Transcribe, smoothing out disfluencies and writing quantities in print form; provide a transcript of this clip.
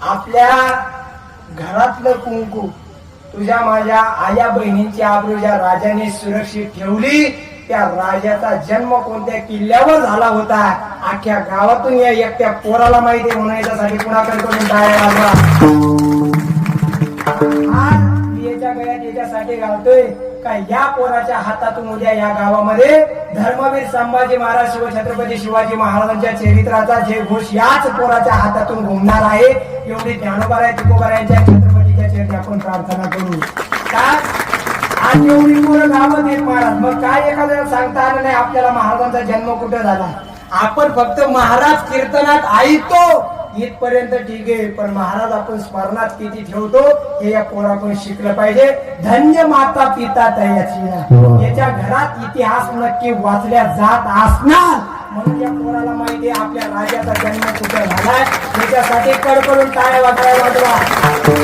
आपल्या घरातलं कुंकू तुझ्या माझ्या आया बहिणींची आबरू ज्या राजाने सुरक्षित ठेवली, त्या राजाचा जन्म कोणत्या किल्ल्यावर झाला होता अख्ख्या गावातून या एकट्या पोराला माहिती आहे, म्हणून याच्यासाठी कुणाकडे टाळ्या वाजवा. आज मी याच्या गळ्यात याच्यासाठी घालतोय का या पोराच्या हातातून उद्या या गावामध्ये धर्मवीर संभाजी महाराज शिवछत्रपती शिवाजी महाराजांच्या चरित्राचा जे घोष याच पोराच्या हातातून घुमणार आहे. एवढी ज्ञानोबाराय तुकोबारायांच्या छत्रपतीच्या चरणी आपण प्रार्थना करू. का आज एवढी पोरं गावात येत महाराज, मग काय एखाद्याला सांगता आलं नाही आपल्याला महाराजांचा जन्म कुठे झाला. आपण फक्त महाराज कीर्तनात ऐकतो इथपर्यंत ठीक आहे, पण महाराज आपण स्मरणात किती ठेवतो हे या पोराकडून शिकलं पाहिजे. धन्य माता पिता तयाची याच्या घरात इतिहास नक्की वाचल्या जात असणार, म्हणून या पोराला माहिती आहे आपल्या राजाचा जन्म कुठे झालाय. त्याच्यासाठी कडकडून टाळ्या वाजवायला वाजवा.